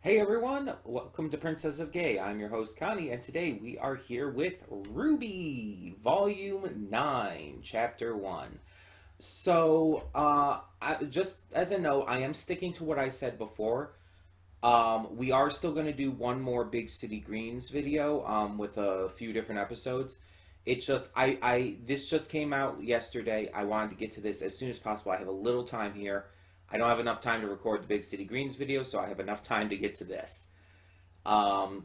Hey everyone, welcome to Princess of Gay. I'm your host Connie, and today we are here with RWBY Volume 9, Chapter 1. Just as a note, I am sticking to what I said before. We are still going to do one more Big City Greens video with a few different episodes. This just came out yesterday. I wanted to get to this as soon as possible. I have a little time here. I don't have enough time to record the Big City Greens video, so I have enough time to get to this. And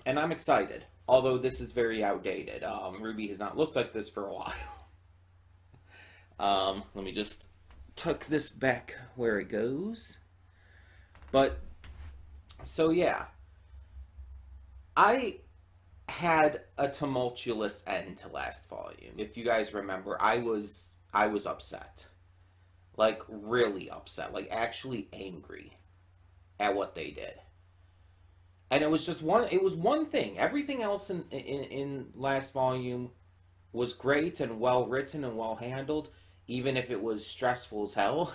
I'm excited, although this is very outdated. RWBY has not looked like this for a while. Let me just tuck this back where it goes. But, so yeah. I had a tumultuous end to last volume. If you guys remember, I was upset. Like, really upset. Like, actually angry at what they did. And it was just one thing. Everything else in last volume was great and well written and well handled, even if it was stressful as hell.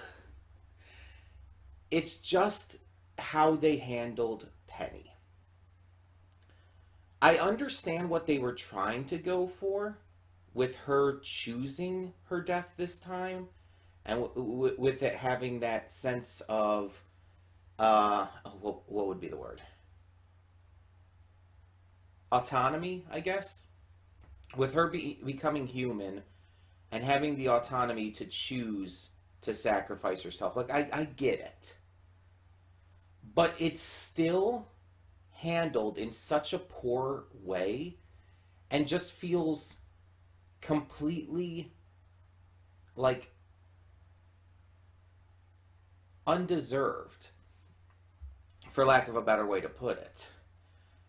It's just how they handled Penny. I understand what they were trying to go for with her choosing her death this time, and with it having that sense of what would be the word, autonomy, I guess, with her becoming human and having the autonomy to choose to sacrifice herself. Like, I get it, but it's still handled in such a poor way and just feels completely like undeserved, for lack of a better way to put it.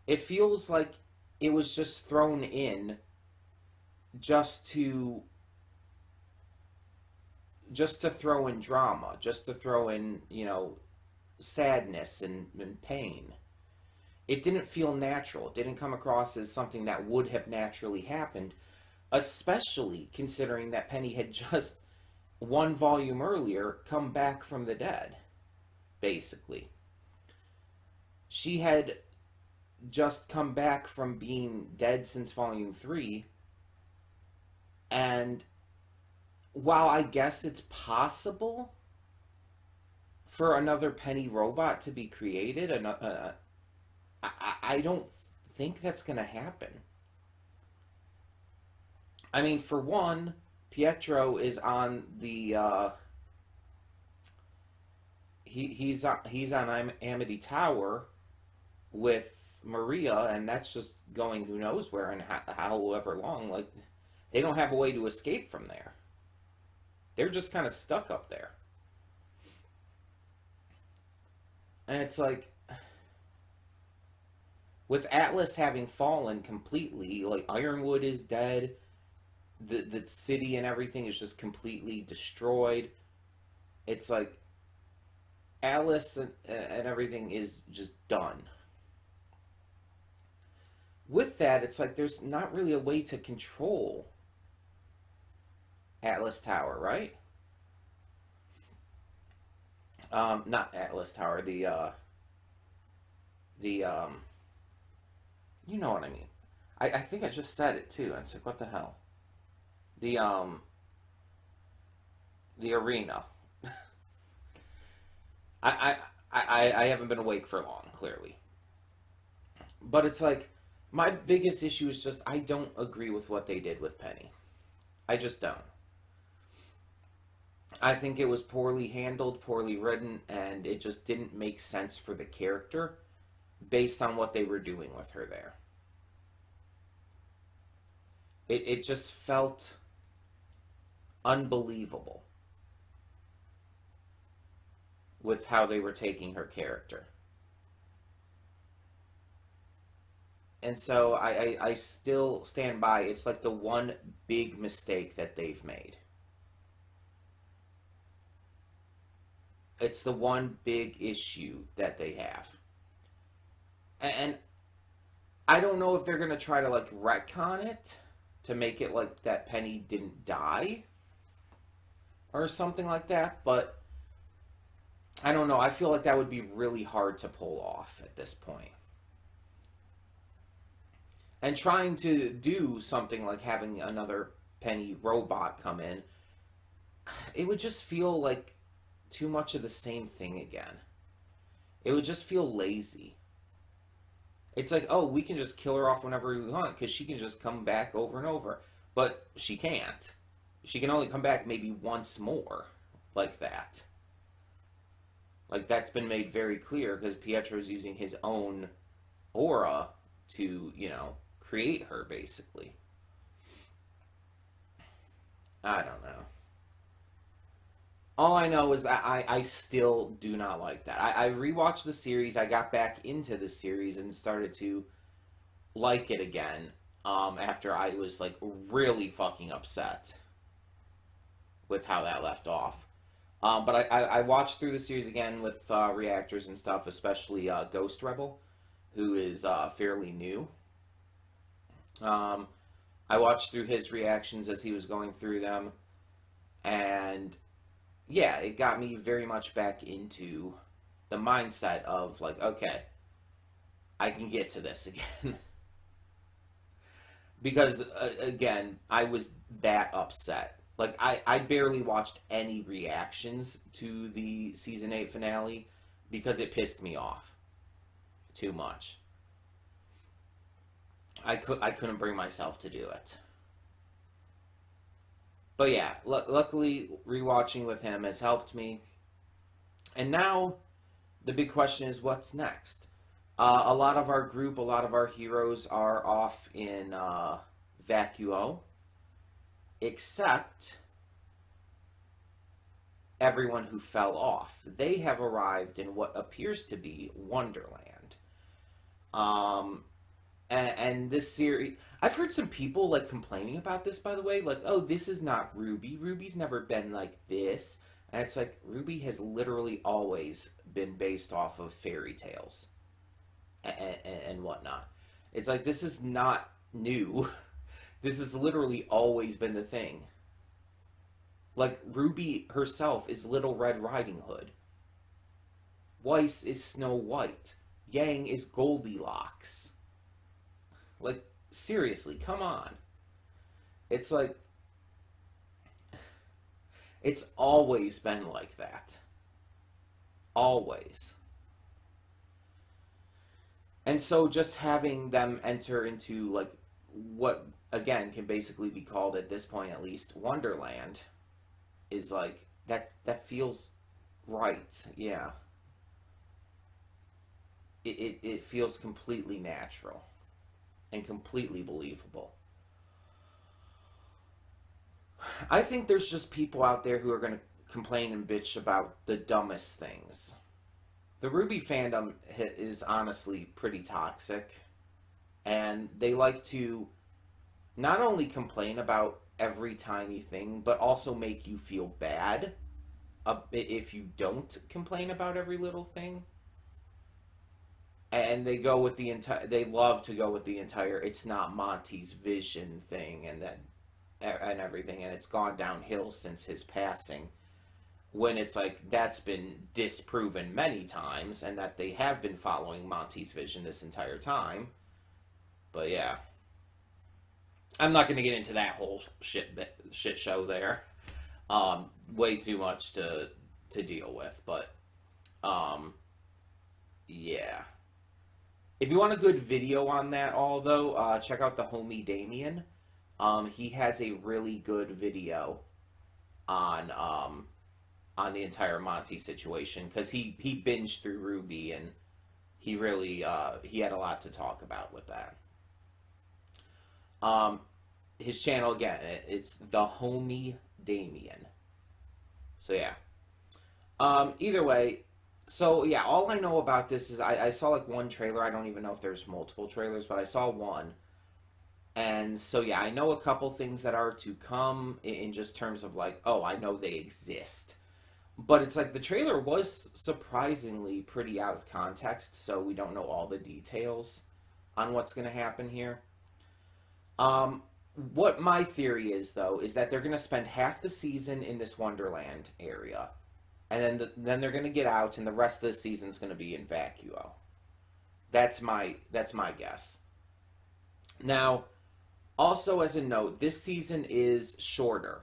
It feels like it was just thrown in just to throw in drama, just to throw in, sadness and pain. It didn't feel natural. It didn't come across as something that would have naturally happened, especially considering that Penny had just one volume earlier come back from the dead, basically. She had just come back from being dead since volume 3, and while I guess it's possible for another Penny robot to be created, I don't think that's going to happen. I mean, for one, Pietro is on the he's on Amity Tower with Maria, and that's just going who knows where and however long. Like, they don't have a way to escape from there. They're just kind of stuck up there. And it's like, with Atlas having fallen completely, like, Ironwood is dead, the city and everything is just completely destroyed. It's like Alice and everything is just done. With that, it's like there's not really a way to control Atlas Tower, right? Not Atlas Tower, the you know what I mean. I think I just said it too, and it's like, what the hell? The arena. I haven't been awake for long, clearly. But it's like, my biggest issue is just, I don't agree with what they did with Penny. I just don't. I think it was poorly handled, poorly written, and it just didn't make sense for the character based on what they were doing with her there. It just felt unbelievable with how they were taking her character. And so I still stand by, it's like the one big mistake that they've made. It's the one big issue that they have. And I don't know if they're going to try to, like, retcon it to make it like that Penny didn't die or something like that, but I don't know. I feel like that would be really hard to pull off at this point. And trying to do something like having another Penny robot come in, it would just feel like too much of the same thing again. It would just feel lazy. It's like, oh, we can just kill her off whenever we want because she can just come back over and over. But she can't. She can only come back maybe once more like that. Like, that's been made very clear because Pietro's using his own aura to, create her, basically. I don't know. All I know is that I still do not like that. I rewatched the series. I got back into the series and started to like it again after I was, like, really fucking upset with how that left off. But I watched through the series again with reactors and stuff, especially Ghost Rebel, who is fairly new. I watched through his reactions as he was going through them, and yeah, it got me very much back into the mindset of, like, okay, I can get to this again. Because, again, I was that upset. Like, I barely watched any reactions to the Season 8 finale because it pissed me off too much. I couldn't bring myself to do it. But yeah, luckily rewatching with him has helped me. And now the big question is, what's next? A lot of our group, a lot of our heroes are off in vacuo, except everyone who fell off. They have arrived in what appears to be Wonderland. And this series, I've heard some people like complaining about this, by the way, like, oh, this is not RWBY. RWBY's never been like this. And it's like, RWBY has literally always been based off of fairy tales and whatnot. It's like, this is not new. This has literally always been the thing. Like, RWBY herself is Little Red Riding Hood. Weiss is Snow White. Yang is Goldilocks. Like, seriously, come on. It's like, it's always been like that. Always. And so just having them enter into, like, what, again, can basically be called, at this point at least, Wonderland, is like, that feels right, yeah. It feels completely natural and completely believable. I think there's just people out there who are going to complain and bitch about the dumbest things. The RWBY fandom is honestly pretty toxic, and they like to not only complain about every tiny thing, but also make you feel bad if you don't complain about every little thing. And they go with the entire, they love to go with the entire, it's not Monty's vision thing, and everything, and it's gone downhill since his passing, when it's like, that's been disproven many times, and that they have been following Monty's vision this entire time. But yeah, I'm not going to get into that whole shit show there. Way too much to deal with, but yeah. If you want a good video on that all, though, check out the homie Damien. He has a really good video on the entire Monty situation, because he binged through RWBY, and he really he had a lot to talk about with that. His channel, again, it's the homie Damien. So yeah. Either way, so yeah, all I know about this is I saw like one trailer. I don't even know if there's multiple trailers, but I saw one. And so yeah, I know a couple things that are to come in just terms of like, oh, I know they exist. But it's like the trailer was surprisingly pretty out of context, so we don't know all the details on what's going to happen here. What my theory is, though, is that they're going to spend half the season in this Wonderland area, and then they're going to get out, and the rest of the season's going to be in vacuo. That's my guess. Now, also as a note, this season is shorter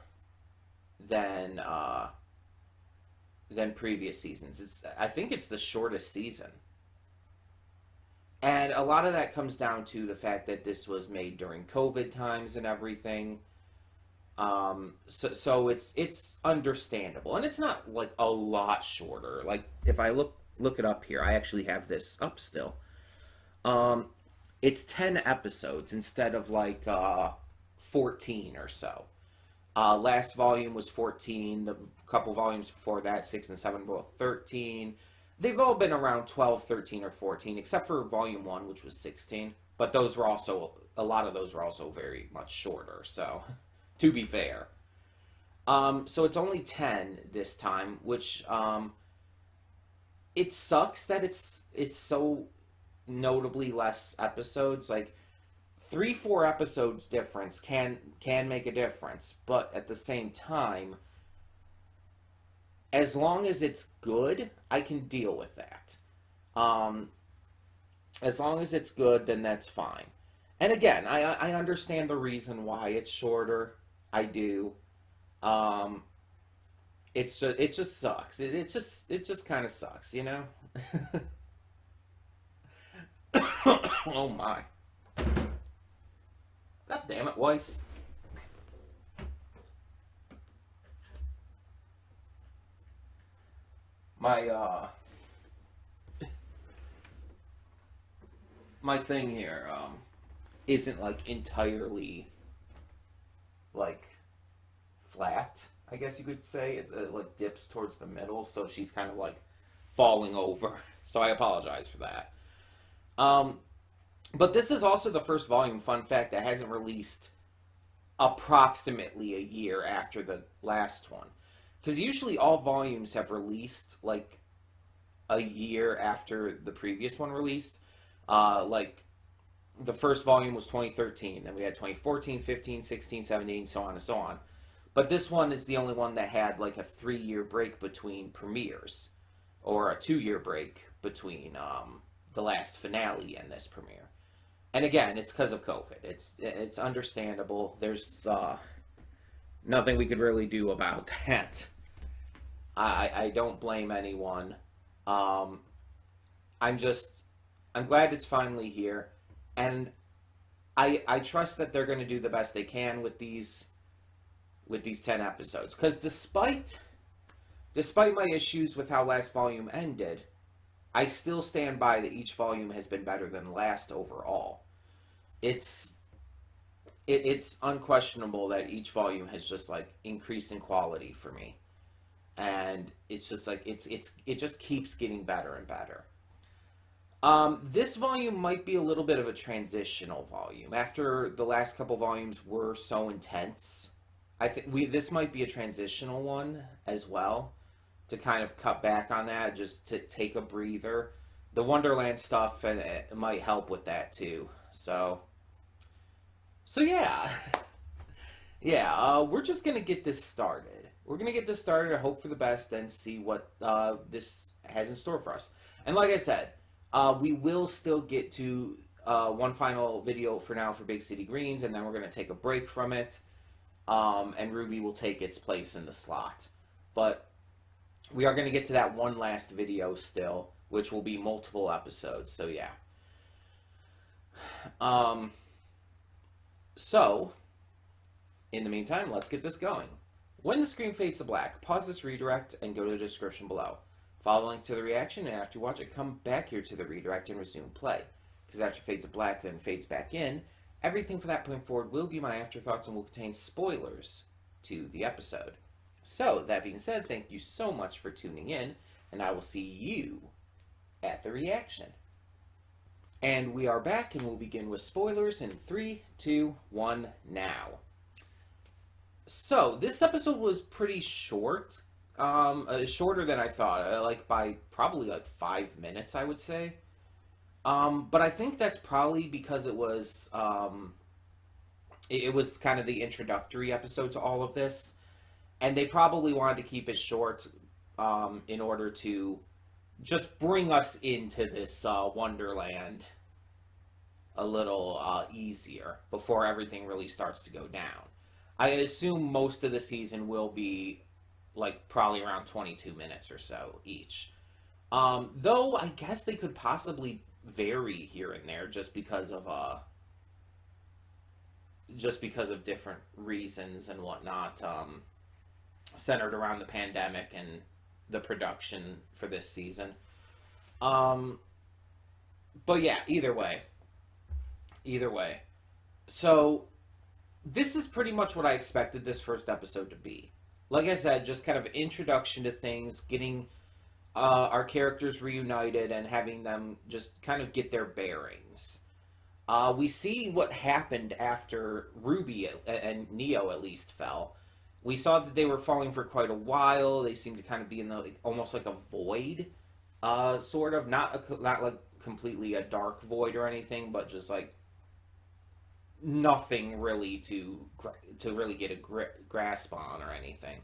than previous seasons. I think it's the shortest season. And a lot of that comes down to the fact that this was made during COVID times and everything. So it's understandable, and it's not like a lot shorter. Like if I look it up here, I actually have this up still. It's 10 episodes instead of like 14 or so. Last volume was 14. The couple volumes before that, 6 and 7, both 13. They've all been around 12, 13, or 14, except for volume 1, which was 16. But those were also, a lot of those were also very much shorter, so, to be fair. So it's only 10 this time, which, it sucks that it's so notably less episodes. Like, 3-4 episodes difference can make a difference, but at the same time, as long as it's good, I can deal with that. As long as it's good, then that's fine. And again, I understand the reason why it's shorter. I do. It just sucks. It just kind of sucks, you know. Oh my! God damn it, Weiss. My thing here isn't like entirely like flat, I guess you could say. It like dips towards the middle, so she's kind of like falling over. So I apologize for that. But this is also the first volume, fun fact, that hasn't released approximately a year after the last one. Because usually all volumes have released like a year after the previous one released. Like the first volume was 2013, then we had 2014, 15, 16, 17, so on and so on. But this one is the only one that had like a 3-year break between premieres, or a 2-year break between the last finale and this premiere. And again, it's because of COVID. It's understandable. There's nothing we could really do about that. I don't blame anyone. I'm glad it's finally here, and I trust that they're going to do the best they can with these 10 episodes. Because despite my issues with how last volume ended, I still stand by that each volume has been better than last overall. It's unquestionable that each volume has just like increased in quality for me, and it's just like it just keeps getting better and better. This volume might be a little bit of a transitional volume. After the last couple volumes were so intense, I think this might be a transitional one as well, to kind of cut back on that, just to take a breather. The Wonderland stuff, and it might help with that too. So yeah. Yeah, we're just gonna get this started. We're gonna get this started, I hope for the best, and see what this has in store for us. And like I said, we will still get to one final video for now for Big City Greens, and then we're gonna take a break from it, and RWBY will take its place in the slot. But we are going to get to that one last video still, which will be multiple episodes, so yeah. So, in the meantime, let's get this going. When the screen fades to black, pause this redirect and go to the description below. Follow the link to the reaction, and after you watch it, come back here to the redirect and resume play. Because after it fades to black, then fades back in, everything from that point forward will be my afterthoughts and will contain spoilers to the episode. So, that being said, thank you so much for tuning in, and I will see you at the reaction. And we are back, and we'll begin with spoilers in 3, 2, 1, now. So, this episode was pretty short, shorter than I thought, like by probably like 5 minutes, I would say. But I think that's probably because it was kind of the introductory episode to all of this. And they probably wanted to keep it short, in order to just bring us into this Wonderland a little easier before everything really starts to go down. I assume most of the season will be like probably around 22 minutes or so each. Though I guess they could possibly vary here and there just because of different reasons and whatnot, centered around the pandemic and the production for this season. But yeah, either way. So this is pretty much what I expected this first episode to be. Like I said, just kind of introduction to things, getting our characters reunited and having them just kind of get their bearings. We see what happened after Ruby and Neo at least fell. We saw that they were falling for quite a while. They seemed to kind of be in the almost like a void, sort of not like completely a dark void or anything, but just like nothing really to really get a grasp on or anything.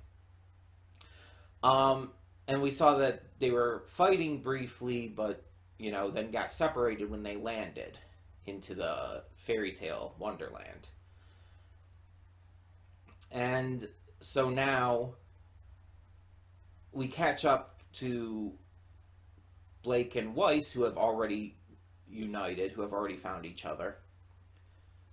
And we saw that they were fighting briefly, but then got separated when they landed into the fairy tale Wonderland. And so now we catch up to Blake and Weiss, who have already united, who have already found each other.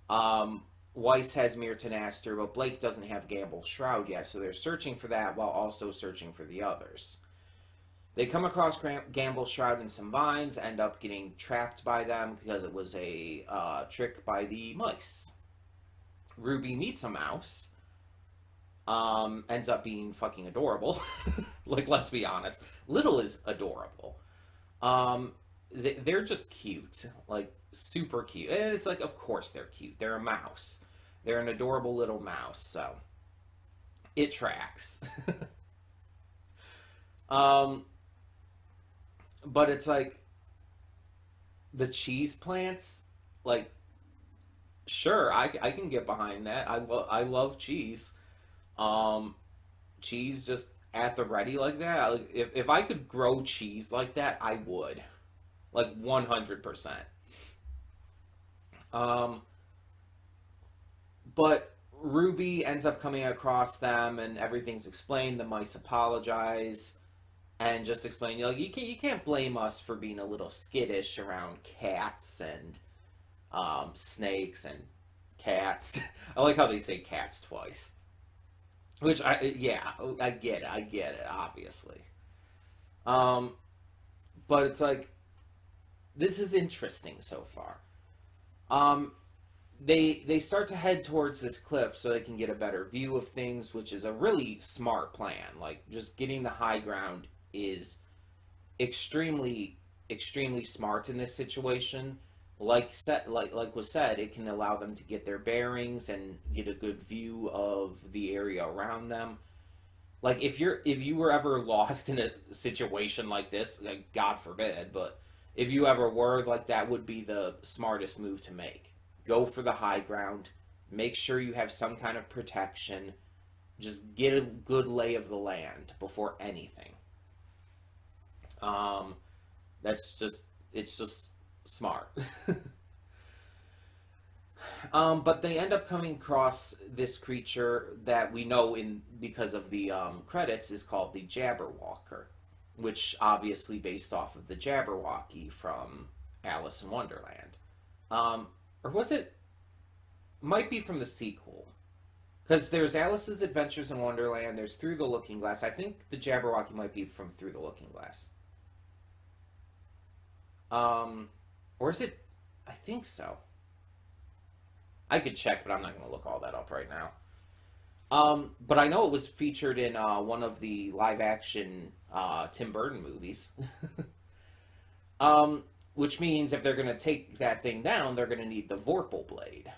Weiss has Mirton Aster, but Blake doesn't have Gamble's Shroud yet, so they're searching for that while also searching for the others. They come across Gamble's Shroud and some vines, end up getting trapped by them because it was a trick by the mice. Ruby meets a mouse, ends up being fucking adorable. Like, let's be honest. Little is adorable. They're just cute. Like, super cute. And it's like, of course they're cute. They're a mouse. They're an adorable little mouse, so it tracks. But it's like the cheese plants, like, sure, I can get behind that. I love cheese. Cheese just at the ready like that. Like, if I could grow cheese like that, I would. Like 100%. But Ruby ends up coming across them and everything's explained. The mice apologize and just explain, like, you can't blame us for being a little skittish around cats and snakes and cats. I like how they say cats twice. Which, I get it, obviously. But it's like, this is interesting so far. They start to head towards this cliff so they can get a better view of things, which is a really smart plan. Like, just getting the high ground is extremely, extremely smart in this situation. Like was said, it can allow them to get their bearings and get a good view of the area around them. Like, if you were ever lost in a situation like this, like, God forbid, but if you ever were, like, that would be the smartest move to make. Go for the high ground. Make sure you have some kind of protection. Just get a good lay of the land before anything. It's just smart. But they end up coming across this creature that we know because of the credits is called the Jabberwocker, which obviously based off of the Jabberwocky from Alice in Wonderland. Or was it? Might be from the sequel. Because there's Alice's Adventures in Wonderland, there's Through the Looking Glass. I think the Jabberwocky might be from Through the Looking Glass. Or is it? I think so. I could check, but I'm not going to look all that up right now. But I know it was featured in one of the live-action Tim Burton movies. Which means if they're going to take that thing down, they're going to need the Vorpal Blade.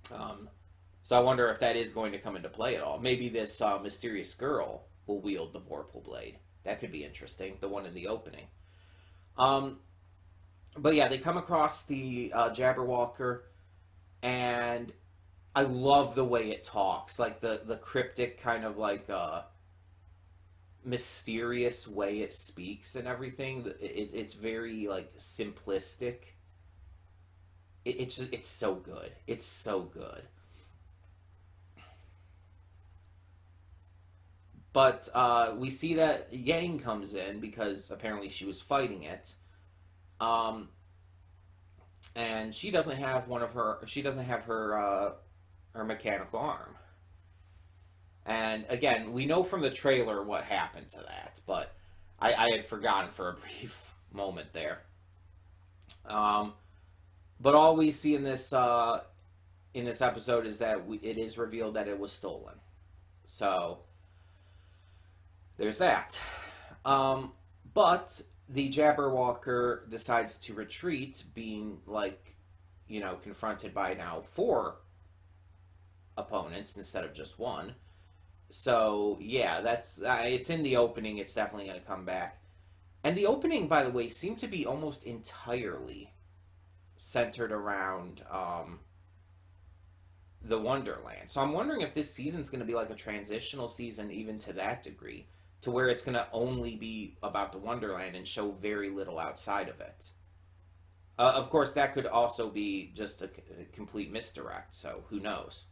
So I wonder if that is going to come into play at all. Maybe this mysterious girl will wield the Vorpal Blade. That could be interesting, the one in the opening. But yeah, they come across the Jabberwocker, and I love the way it talks. Like the cryptic kind of like mysterious way it speaks and everything. It's very like simplistic. It's so good. It's so good. But we see that Yang comes in because apparently she was fighting it. Um, and she doesn't have one of her. She doesn't have her mechanical arm. And again, we know from the trailer what happened to that, but I had forgotten for a brief moment there. Um, but all we see in this episode is that it is revealed that it was stolen. So there's that. Um, but the Jabberwocker decides to retreat, being like, confronted by now four opponents instead of just one. So yeah, that's it's in the opening. It's definitely going to come back. And the opening, by the way, seemed to be almost entirely centered around the Wonderland. So I'm wondering if this season's going to be like a transitional season, even to that degree, to where it's going to only be about the Wonderland and show very little outside of it. Of course, that could also be just a complete misdirect. So who knows?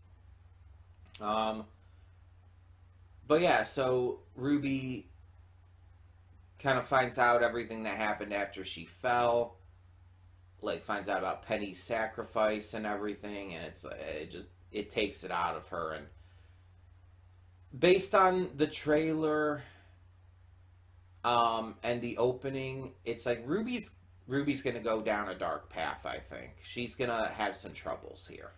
Um, but yeah, so Ruby kind of finds out everything that happened after she fell. Like finds out about Penny's sacrifice and everything, and it takes it out of her. And based on the trailer, and the opening, it's like Ruby's gonna go down a dark path. I think she's gonna have some troubles here.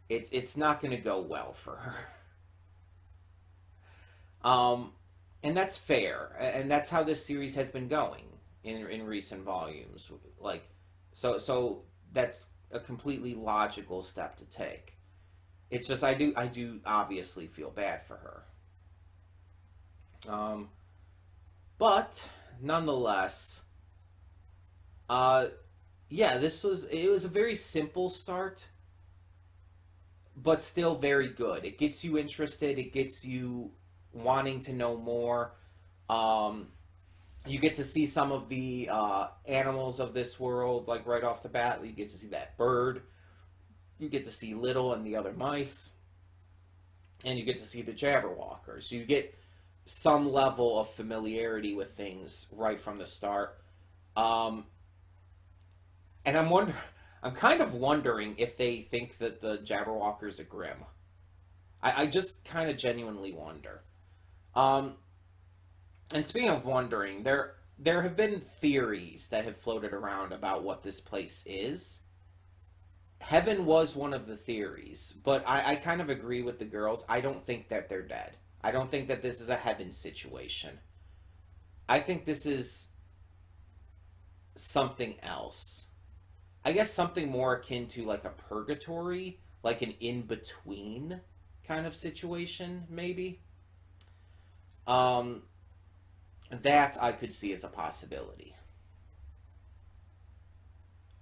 It's not gonna go well for her. Um, and that's fair, and that's how this series has been going in recent volumes. Like, so that's a completely logical step to take. It's just I do obviously feel bad for her. But nonetheless, uh, yeah, it was a very simple start, but still very good. It gets you interested. It gets you wanting to know more. Um, you get to see some of the animals of this world, like right off the bat. You get to see that bird. You get to see Little and the other mice, and you get to see the Jabberwockers. You get some level of familiarity with things right from the start. Um, and I'm kind of wondering if they think that the Jabberwockers are grim. I just kind of genuinely wonder. Um, and speaking of wondering, there have been theories that have floated around about what this place is. Heaven was one of the theories, but I kind of agree with the girls. I don't think that they're dead. I don't think that this is a heaven situation. I think this is something else. I guess something more akin to like a purgatory, like an in-between kind of situation, maybe. Um, that I could see as a possibility.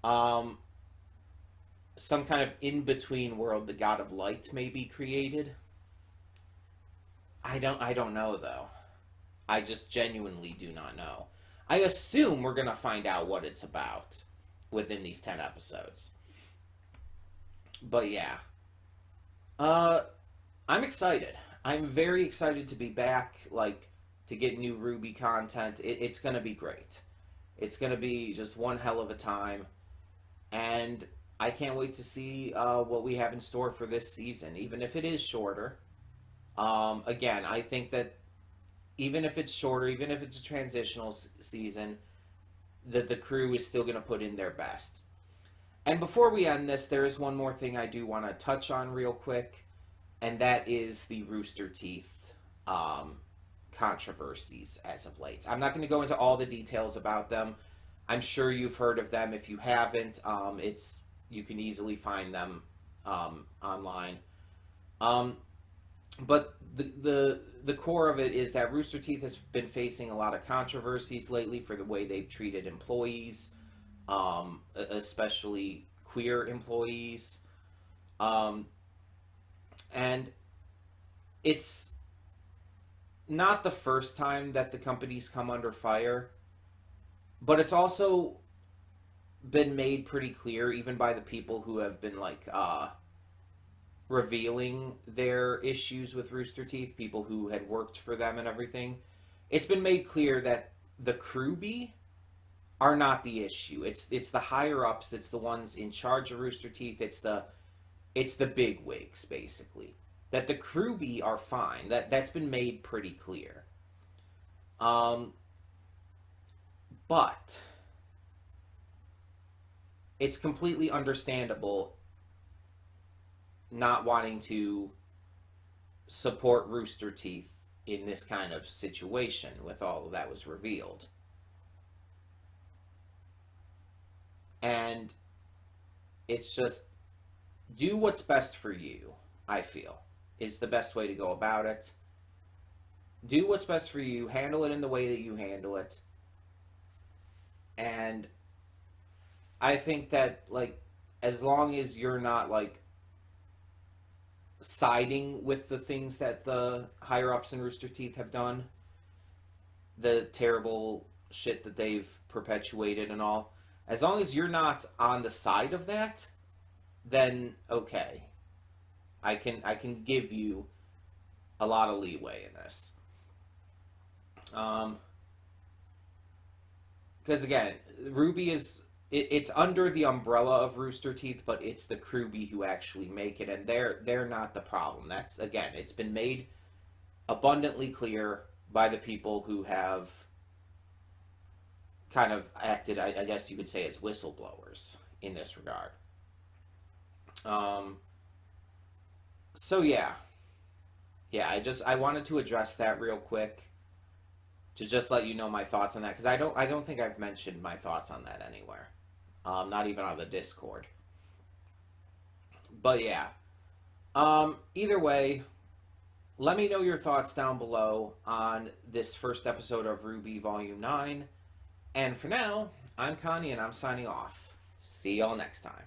Um, some kind of in-between world the God of Light may be created. I don't know though. I just genuinely do not know. I assume we're gonna find out what it's about within these 10 episodes. But yeah. Uh I'm excited. I'm very excited to be back, like to get new RWBY content. It's gonna be great. It's gonna be just one hell of a time. And I can't wait to see what we have in store for this season, even if it is shorter. Again, I think that even if it's shorter, even if it's a transitional season, that the crew is still going to put in their best. And before we end this, there is one more thing I do want to touch on real quick, and that is the Rooster Teeth um, controversies as of late. I'm not going to go into all the details about them. I'm sure you've heard of them. If you haven't, you can easily find them online. Um, but the core of it is that Rooster Teeth has been facing a lot of controversies lately for the way they've treated employees, especially queer employees, and it's not the first time that the company's come under fire, but it's also been made pretty clear, even by the people who have been like revealing their issues with Rooster Teeth, people who had worked for them and everything. It's been made clear that the RWBY are not the issue. It's the higher ups. It's the ones in charge of Rooster Teeth. It's the big wigs, basically. That the RWBY are fine. That's been made pretty clear. But it's completely understandable not wanting to support Rooster Teeth in this kind of situation with all of that was revealed. And it's just, do what's best for you, I feel, is the best way to go about it. Do what's best for you, handle it in the way that you handle it. And I think that, like, as long as you're not, like, siding with the things that the higher-ups in Rooster Teeth have done, the terrible shit that they've perpetuated and all, as long as you're not on the side of that, then okay. I can give you a lot of leeway in this. Because again, RWBY is it's under the umbrella of Rooster Teeth, but it's the RWBY who actually make it, and they're not the problem. That's, again, it's been made abundantly clear by the people who have kind of acted, I guess you could say, as whistleblowers in this regard. So yeah, I wanted to address that real quick to just let you know my thoughts on that, because I don't think I've mentioned my thoughts on that anywhere, not even on the Discord. But yeah, either way, let me know your thoughts down below on this first episode of RWBY Volume 9. And for now, I'm Connie, and I'm signing off. See y'all next time.